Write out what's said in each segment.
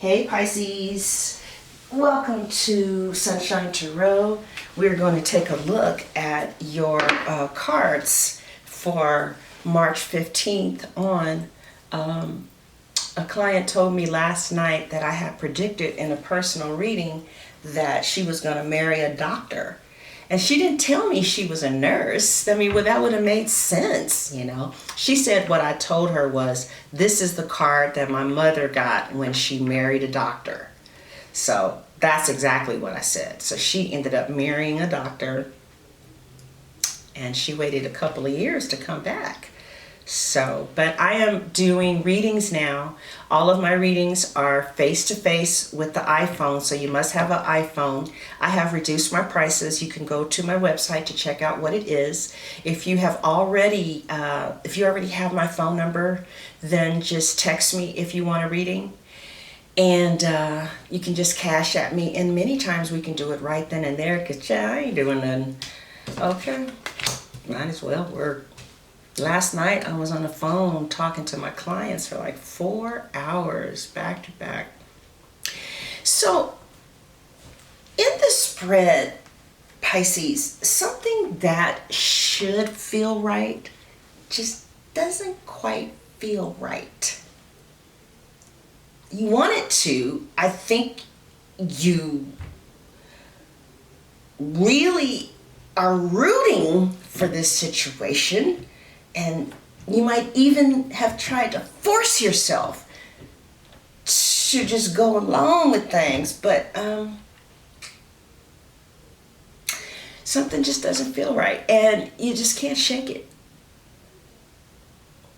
Hey Pisces, welcome to Sunshine Tarot. We're going to take a look at your cards for March 15th on. A client told me last night that I had predicted in a personal reading that she was going to marry a doctor. And she didn't tell me she was a nurse. I mean, well, that would have made sense, you know. She said what I told her was, this is the card that my mother got when she married a doctor. So that's exactly what I said. So she ended up marrying a doctor, and she waited a couple of years to come back. So, but I am doing readings now. All of my readings are face-to-face with the iPhone, so you must have an iPhone. I have reduced my prices. You can go to my website to check out what it is. If you have already, if you already have my phone number, then just text me if you want a reading. And you can just cash at me. And many times we can do it right then and there, because I ain't doing nothing. Okay, might as well work. Last night I was on the phone talking to my clients for like 4 hours back to back. So in the spread, Pisces, something that should feel right just doesn't quite feel right. You want it to. I think you really are rooting for this situation. And you might even have tried to force yourself to just go along with things, but something just doesn't feel right, and you just can't shake it.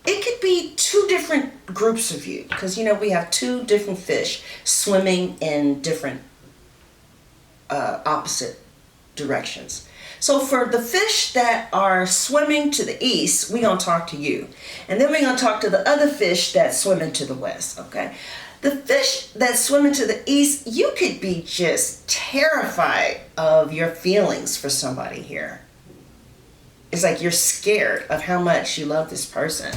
It could be two different groups of you, because you know we have two different fish swimming in different opposite directions. So for the fish that are swimming to the east, we're going to talk to you. And then we're going to talk to the other fish that's swimming to the west, okay? The fish that's swimming to the east, you could be just terrified of your feelings for somebody here. It's like you're scared of how much you love this person.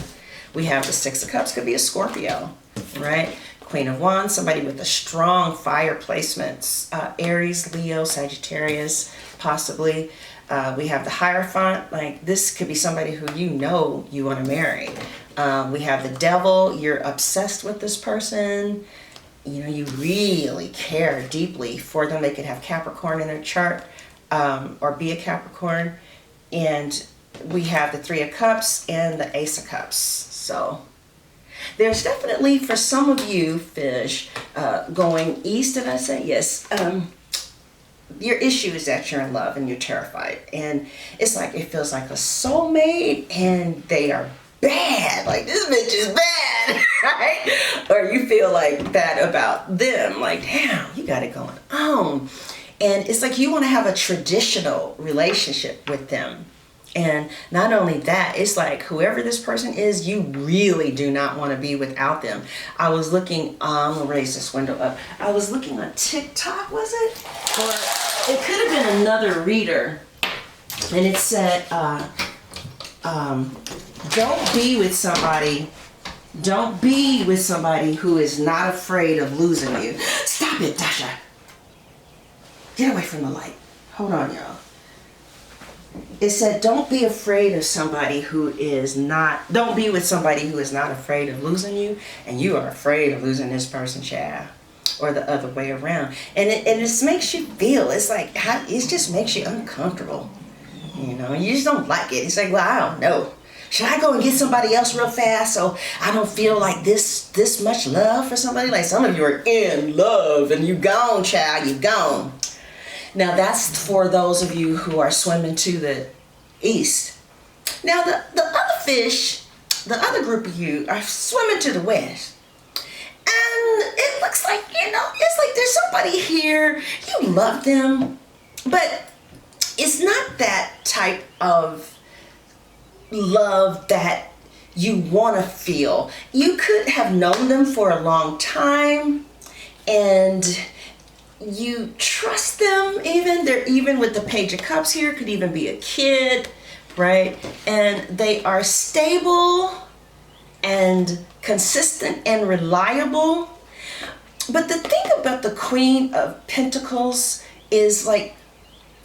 We have the Six of Cups, could be a Scorpio, right? Queen of Wands, somebody with a strong fire placements, Aries, Leo, Sagittarius, possibly. We have the Hierophant, like this could be somebody who you know you want to marry. We have the Devil, you're obsessed with this person. You know, you really care deeply for them. They could have Capricorn in their chart or be a Capricorn. And we have the Three of Cups and the Ace of Cups. So there's definitely, for some of you, fish, going east, did I say? Yes. Your issue is that you're in love and you're terrified. And it's like, it feels like a soulmate and they are bad. Like, this bitch is bad, right? Or you feel like that about them. Like, damn, you got it going on. And it's like you want to have a traditional relationship with them. And not only that, it's like whoever this person is, you really do not want to be without them. I was looking, I'm going to raise this window up. I was looking on TikTok, was it? Or it could have been another reader. And it said, don't be with somebody who is not afraid of losing you. Stop it, Tasha. Get away from the light. Hold on, y'all. It said, don't be afraid of somebody who is not, don't be with somebody who is not afraid of losing you, and you are afraid of losing this person, child, or the other way around. And it just makes you feel, it's like, it just makes you uncomfortable. You know, you just don't like it. It's like, well, I don't know. Should I go and get somebody else real fast so I don't feel like this much love for somebody? Like some of you are in love and you gone, child, you gone. Now that's for those of you who are swimming to the east. Now the other fish, the other group of you are swimming to the west. And it looks like, you know, it's like there's somebody here, you love them, but it's not that type of love that you want to feel. You could have known them for a long time and you trust them even. They're even with the Page of Cups here, could even be a kid, right? And they are stable and consistent and reliable. But But the thing about the Queen of Pentacles is like,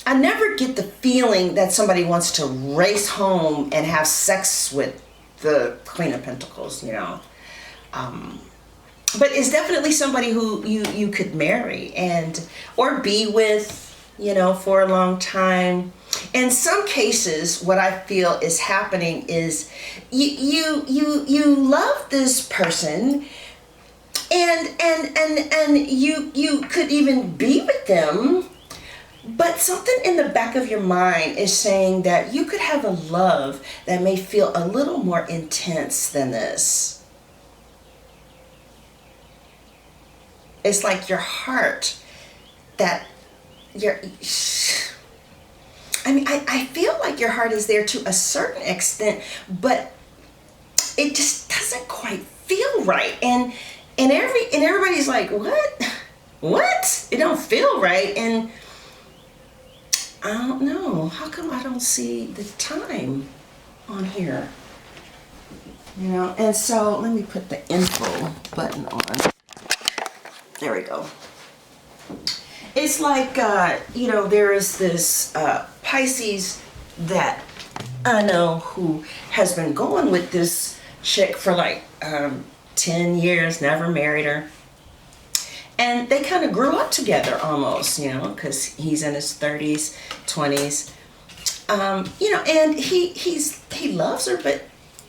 I never get the feeling that somebody wants to race home and have sex with the Queen of Pentacles, you know. But it's definitely somebody who you could marry and or be with, you know, for a long time. In some cases, what I feel is happening is you love this person, and you could even be with them, but something in the back of your mind is saying that you could have a love that may feel a little more intense than this. It's like your heart, that I feel like your heart is there to a certain extent, but it just doesn't quite feel right. And everybody's like, what? It don't feel right. And I don't know. How come I don't see the time on here? You know, and so let me put the info button on. There we go. It's like, you know, there is this Pisces that I know who has been going with this chick for like 10 years, never married her. And they kind of grew up together almost, you know, because he's in his 30s, 20s. You know, and he loves her, but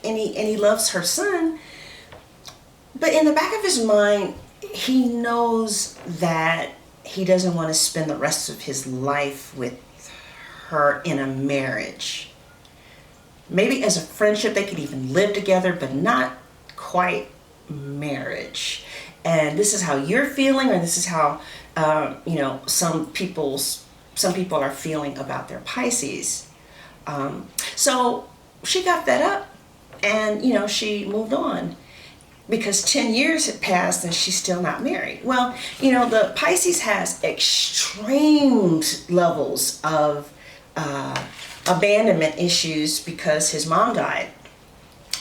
and he loves her son. But in the back of his mind, he knows that he doesn't want to spend the rest of his life with her in a marriage. Maybe as a friendship, they could even live together, but not quite marriage. And this is how you're feeling, or this is how you know, some people are feeling about their Pisces. So she got fed up, and you know, she moved on, because 10 years had passed and she's still not married. Well, you know, the Pisces has extreme levels of abandonment issues because his mom died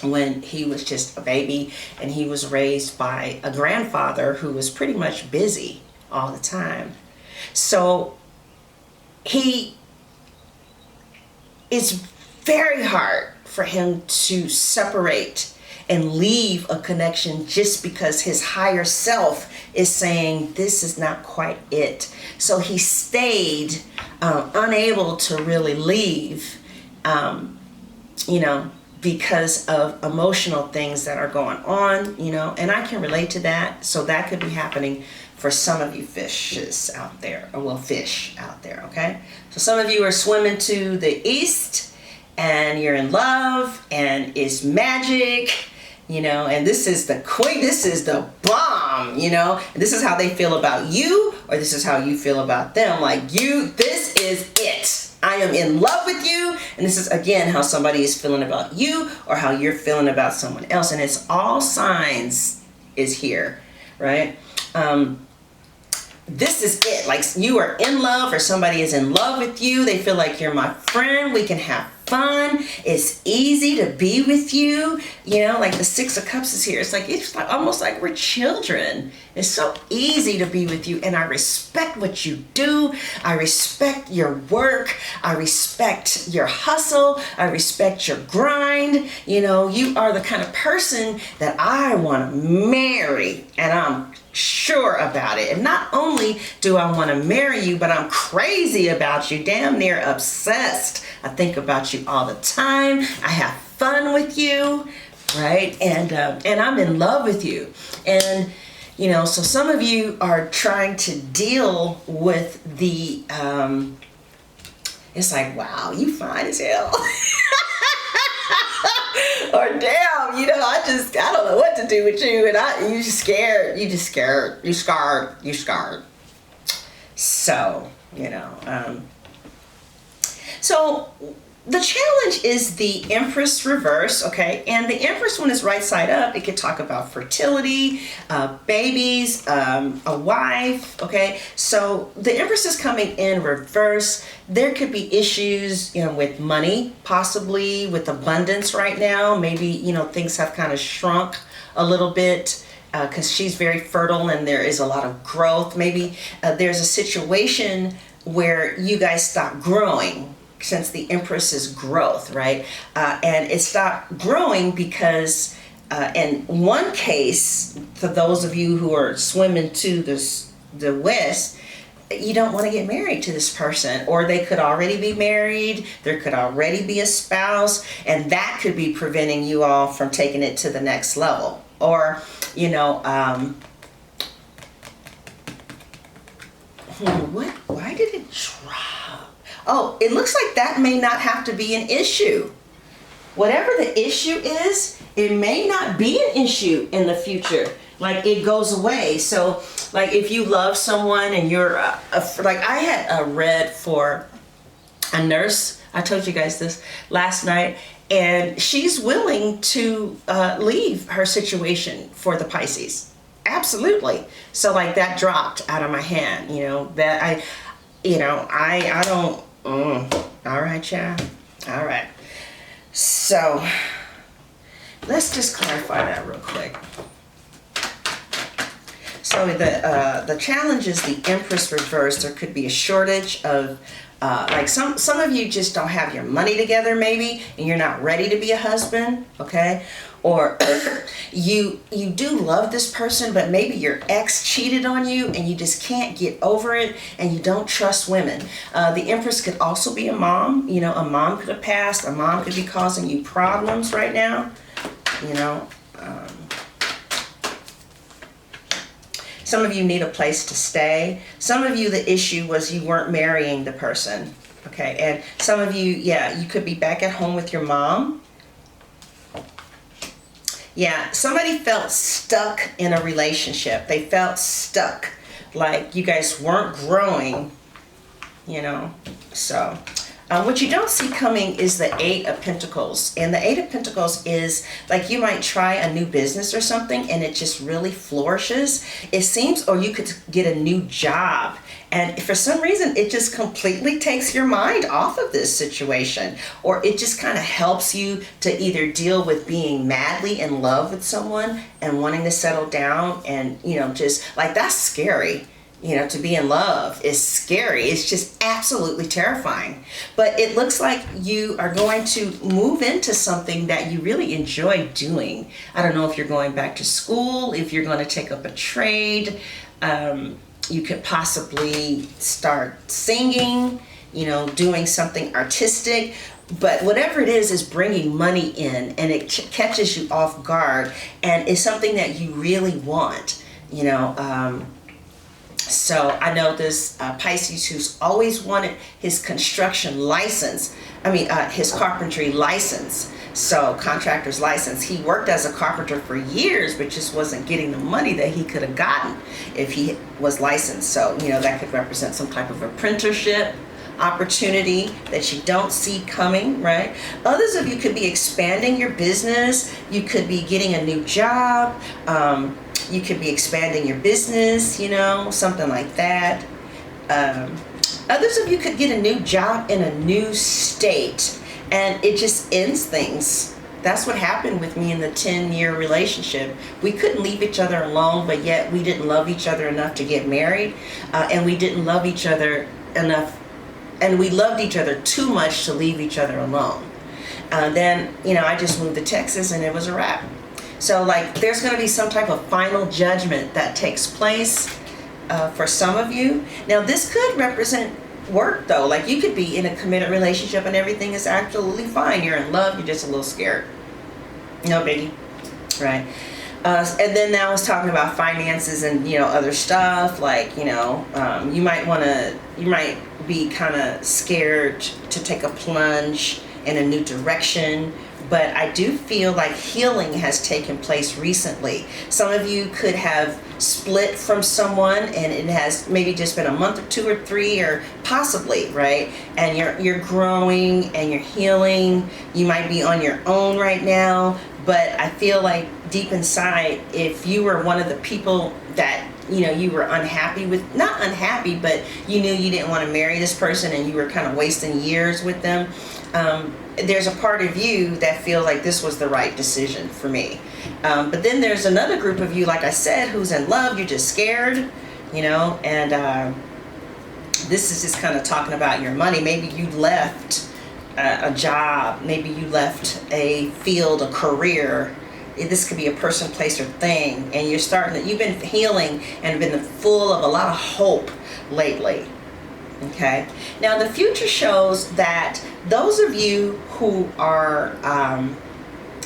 when he was just a baby, and he was raised by a grandfather who was pretty much busy all the time. So it's very hard for him to separate and leave a connection just because his higher self is saying this is not quite it. So he stayed unable to really leave, you know, because of emotional things that are going on, you know, and I can relate to that. So that could be happening for some of you fishes out there, or well, fish out there, okay? So some of you are swimming to the east and you're in love and it's magic, you know, and this is the queen, this is the bomb, you know, and this is how they feel about you, or this is how you feel about them. Like, this is it. I am in love with you. And this is, again, how somebody is feeling about you, or how you're feeling about someone else. And it's all signs is here, right? This is it. Like, you are in love, or somebody is in love with you. They feel like you're my friend. We can have fun. It's easy to be with you. You know, like the Six of Cups is here. It's like almost like we're children. It's so easy to be with you. And I respect what you do. I respect your work. I respect your hustle. I respect your grind. You know, you are the kind of person that I want to marry. And I'm sure about it. And not only do I want to marry you, but I'm crazy about you, damn near obsessed. I think about you all the time. I have fun with you, right? And I'm in love with you. And you know, so some of you are trying to deal with the it's like, wow, you fine as hell. Or damn, you know, I don't know what to do with you, and you scared. So, you know, so the challenge is the Empress reverse, okay? And the Empress, when it's right side up, it could talk about fertility, babies, a wife, okay? So the Empress is coming in reverse. There could be issues, you know, with money, possibly with abundance right now. Maybe, you know, things have kind of shrunk a little bit. because she's very fertile and there is a lot of growth. Maybe there's a situation where you guys stop growing, since the Empress is growth, right? And it stopped growing because in one case, for those of you who are swimming to the west, you don't want to get married to this person, or they could already be married, there could already be a spouse, and that could be preventing you all from taking it to the next level. Or, you know, why did it drop? Oh, it looks like that may not have to be an issue. Whatever the issue is, it may not be an issue in the future. Like, it goes away. So, like, if you love someone and you're, like, I had read for a nurse. I told you guys this last night. And she's willing to leave her situation for the Pisces. Absolutely. So, like, that dropped out of my hand. You know, that I don't. All right, yeah. All right. So, let's just clarify that real quick. So the challenge is the Empress reversed. There could be a shortage of, like some of you just don't have your money together maybe, and you're not ready to be a husband, okay? Or you do love this person, but maybe your ex cheated on you and you just can't get over it, and you don't trust women. The Empress could also be a mom. You know, a mom could have passed. A mom could be causing you problems right now, you know. Some of you need a place to stay. Some of you, the issue was you weren't marrying the person, okay? And some of you, yeah, you could be back at home with your mom. Yeah, somebody felt stuck in a relationship. They felt stuck, like you guys weren't growing, you know? So, what you don't see coming is the Eight of Pentacles. And the Eight of Pentacles is like you might try a new business or something and it just really flourishes. It seems, or you could get a new job. And for some reason, it just completely takes your mind off of this situation. Or it just kind of helps you to either deal with being madly in love with someone and wanting to settle down. And, you know, just like that's scary. You know, to be in love is scary. It's just absolutely terrifying. But it looks like you are going to move into something that you really enjoy doing. I don't know if you're going back to school, if you're going to take up a trade. You could possibly start singing, you know, doing something artistic. But whatever it is bringing money in, and it catches you off guard, and it's something that you really want, you know. So I know this Pisces who's always wanted his construction license, his carpentry license, so contractor's license. He worked as a carpenter for years, but just wasn't getting the money that he could have gotten if he was licensed. So, you know, that could represent some type of apprenticeship opportunity that you don't see coming, right? Others of you could be expanding your business. You could be getting a new job. You could be expanding your business, you know, something like that. Others of you could get a new job in a new state, and it just ends things. That's what happened with me in the 10-year relationship. We couldn't leave each other alone, but yet we didn't love each other enough to get married, and we didn't love each other enough, and we loved each other too much to leave each other alone. Then, you know, I just moved to Texas, and it was a wrap. So, like, there's going to be some type of final judgment that takes place for some of you. Now, this could represent work, though. Like, you could be in a committed relationship and everything is absolutely fine. You're in love. You're just a little scared. No biggie. Right. And then now it's talking about finances and, you know, other stuff. Like, you know, you might be kind of scared to take a plunge in a new direction. But I do feel like healing has taken place recently. Some of you could have split from someone and it has maybe just been a month or 2 or 3 or possibly, right? And you're growing and you're healing. You might be on your own right now, but I feel like deep inside, if you were one of the people that you were unhappy with, not unhappy, but you knew you didn't want to marry this person and you were kind of wasting years with them. There's a part of you that feels like this was the right decision for me. But then there's another group of you, like I said, who's in love. You're just scared, and this is just kind of talking about your money. Maybe you left a job. Maybe you left a field, a career. This could be a person, place, or thing. And you've been healing and been full of a lot of hope lately. Okay. Now the future shows that those of you who are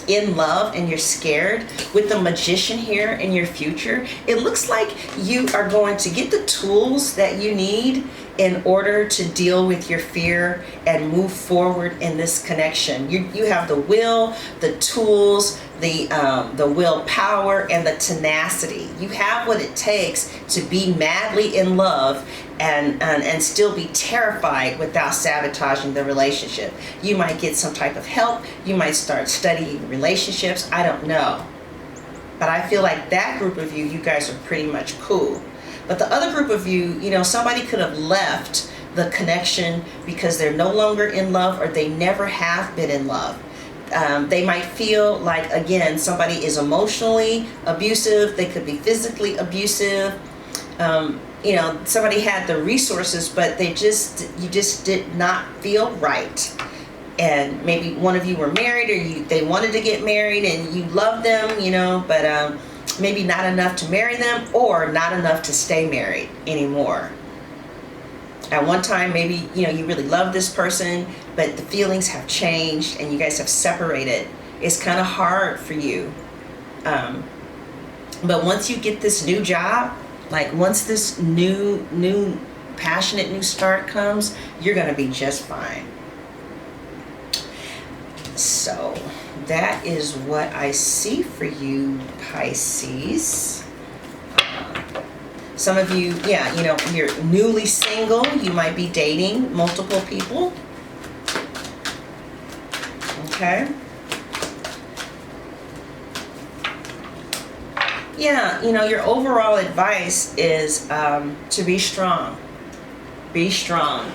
in love and you're scared, with the Magician here in your future, it looks like you are going to get the tools that you need in order to deal with your fear and move forward in this connection. You have the will, the tools, the willpower, and the tenacity. You have what it takes to be madly in love and still be terrified without sabotaging the relationship. You might get some type of help. You might start studying relationships. I don't know. But I feel like that group of you guys are pretty much cool. But the other group of you, somebody could have left the connection because they're no longer in love, or they never have been in love. They might feel like, again, somebody is emotionally abusive. They could be physically abusive. Somebody had the resources, but you just did not feel right. And maybe one of you were married, or they wanted to get married and you loved them, but maybe not enough to marry them, or not enough to stay married anymore. At one time, maybe, you really love this person, but the feelings have changed and you guys have separated. It's kind of hard for you. But once you get this new job, like once this new passionate new start comes, you're going to be just fine. So that is what I see for you, Pisces. Some of you, you're newly single. You might be dating multiple people. Okay. Yeah, your overall advice is to be strong. Be strong,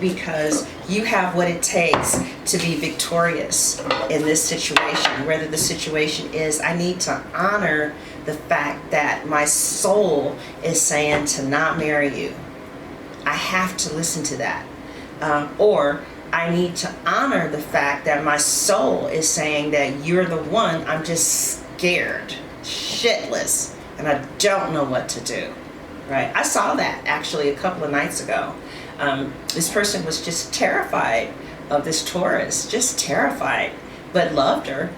because you have what it takes to be victorious in this situation. Whether the situation is, I need to honor the fact that my soul is saying to not marry you. I have to listen to that. Or I need to honor the fact that my soul is saying that you're the one. I'm just scared, shitless, and I don't know what to do. Right? I saw that actually a couple of nights ago. This person was just terrified of this Taurus, just terrified, but loved her.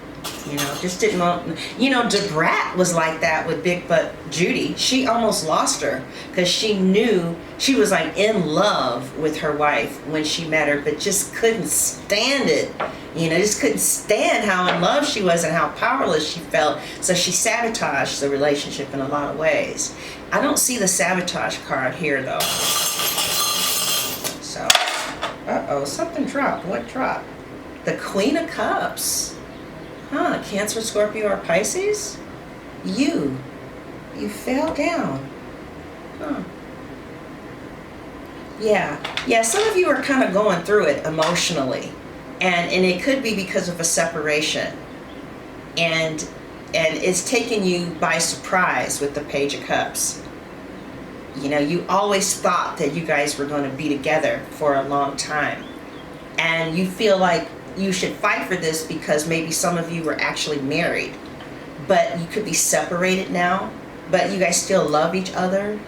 Just didn't want, DeBrat was like that with Big Butt Judy. She almost lost her because she knew she was like in love with her wife when she met her, but just couldn't stand it. Just couldn't stand how in love she was and how powerless she felt. So she sabotaged the relationship in a lot of ways. I don't see the sabotage card here though. So, uh-oh, something dropped. What dropped? The Queen of Cups. Huh, Cancer, Scorpio, or Pisces? You fell down. Huh. Yeah, some of you are kind of going through it emotionally. And it could be because of a separation. And it's taking you by surprise with the Page of Cups. You always thought that you guys were going to be together for a long time. And you feel like you should fight for this because maybe some of you were actually married. But you could be separated now. But you guys still love each other,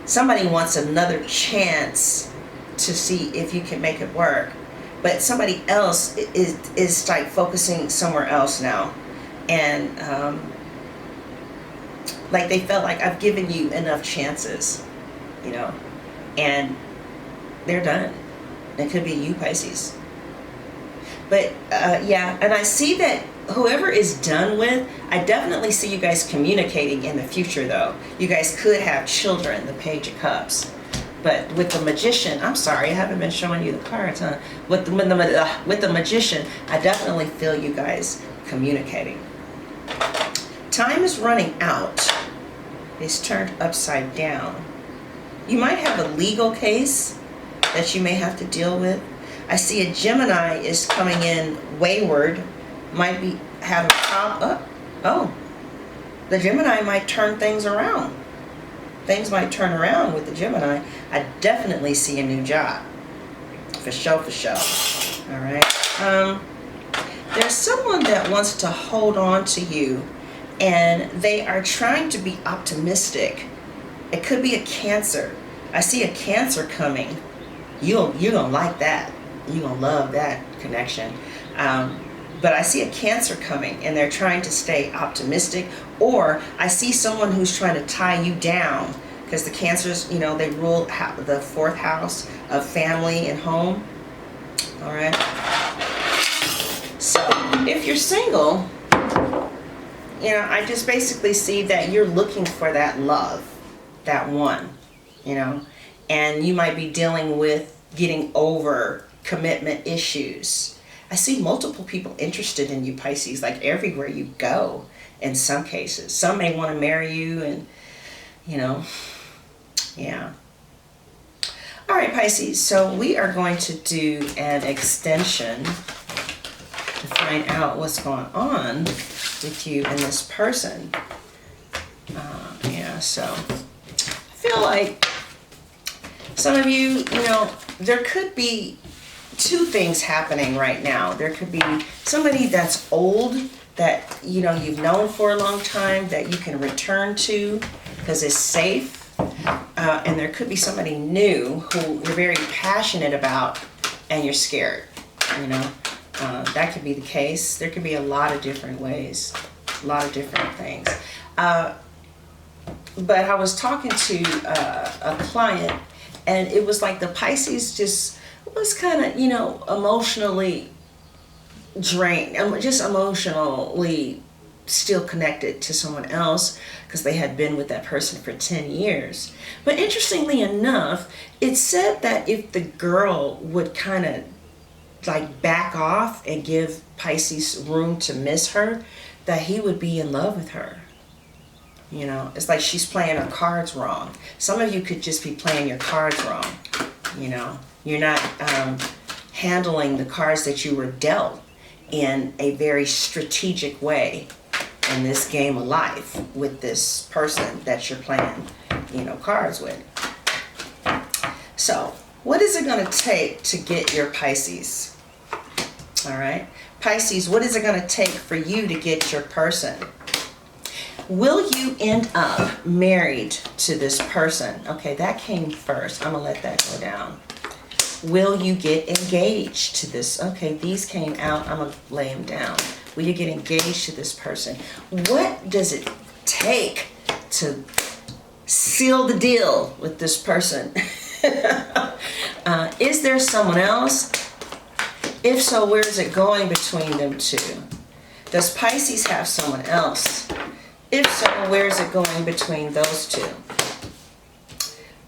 Somebody wants another chance to see if you can make it work. But somebody else is like focusing somewhere else now. And like they felt like I've given you enough chances, and they're done. It could be you, Pisces. But and I see that whoever is done with, I definitely see you guys communicating in the future though. You guys could have children, the Page of Cups. But with the Magician, I'm sorry, I haven't been showing you the cards, huh? With the Magician, I definitely feel you guys communicating. Time is running out. is turned upside down. You might have a legal case that you may have to deal with. I see a Gemini is coming in wayward, might be having a problem. Oh, the Gemini might turn things around. Things might turn around with the Gemini. I definitely see a new job. For sure, for sure. All right. There's someone that wants to hold on to you, and they are trying to be optimistic. It could be a Cancer. I see a Cancer coming. You're gonna like that. You're gonna love that connection. But I see a Cancer coming, and they're trying to stay optimistic. Or I see someone who's trying to tie you down, because the Cancers, you know, they rule the 4th house of family and home. All right. So if you're single, you know, I just basically see that you're looking for that love, that one, you know, and you might be dealing with getting over commitment issues. I see multiple people interested in you, Pisces, like everywhere you go in some cases. Some may want to marry you, and, you know, yeah. All right, Pisces, so we are going to do an extension to find out what's going on with you and this person. Yeah, so I feel like some of you, you know, there could be 2 things happening right now. There could be somebody that's old that, you know, you've known for a long time that you can return to because it's safe. And there could be somebody new who you're very passionate about and you're scared, you know. That could be the case. There could be a lot of different ways, a lot of different things. But I was talking to a client, and it was like the Pisces just was kind of, you know, emotionally drained, just emotionally still connected to someone else because they had been with that person for 10 years. But interestingly enough, it said that if the girl would kind of like back off and give Pisces room to miss her, that he would be in love with her. You know, it's like she's playing her cards wrong. Some of you could just be playing your cards wrong. You know, you're not handling the cards that you were dealt in a very strategic way in this game of life with this person that you're playing, you know, cards with. So, what is it going to take to get your Pisces? All right, Pisces, what is it going to take for you to get your person? Will you end up married to this person? Okay, that came first. I'm going to let that go down. Will you get engaged to this? Okay, these came out. I'm going to lay them down. Will you get engaged to this person? What does it take to seal the deal with this person? Is there someone else? If so, where is it going between them two? Does Pisces have someone else? If so, where is it going between those two?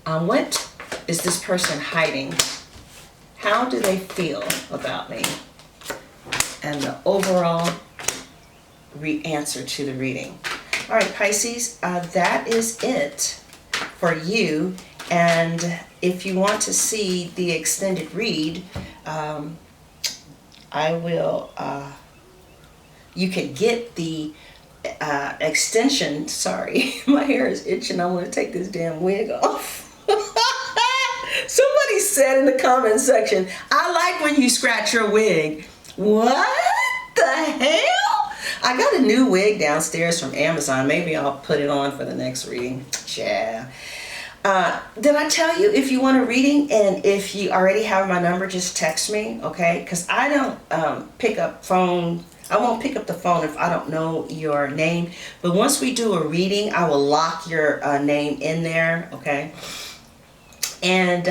What is this person hiding? How do they feel about me? And the overall answer to the reading. All right, Pisces, that is it for you. And if you want to see the extended read, I will, you can get the extension. Sorry, my hair is itching. I want to take this damn wig off. Somebody said in the comment section, I like when you scratch your wig. What the hell? I got a new wig downstairs from Amazon. Maybe I'll put it on for the next reading. Yeah. Did I tell you if you want a reading, and if you already have my number, just text me, okay? Because I don't pick up phone. I won't pick up the phone if I don't know your name. But once we do a reading, I will lock your name in there, okay? And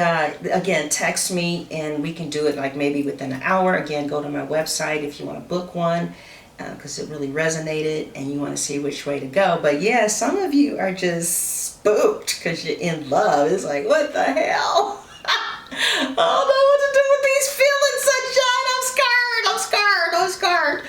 again, text me and we can do it like maybe within an hour. Again, go to my website if you want to book one, because it really resonated and you want to see which way to go. But yeah, some of you are just spooked because you're in love. It's like, what the hell? I don't know what to do with these feelings, sunshine. I'm scared.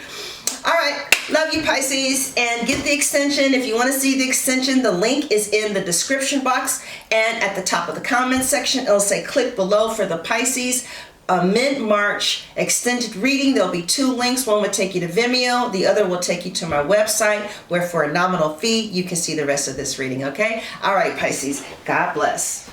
All right. Love you, Pisces. And get the extension. If you want to see the extension, the link is in the description box and at the top of the comment section. It'll say click below for the Pisces mid-March extended reading. There'll be 2 links. One will take you to Vimeo. The other will take you to my website, where for a nominal fee, you can see the rest of this reading, okay? All right, Pisces. God bless.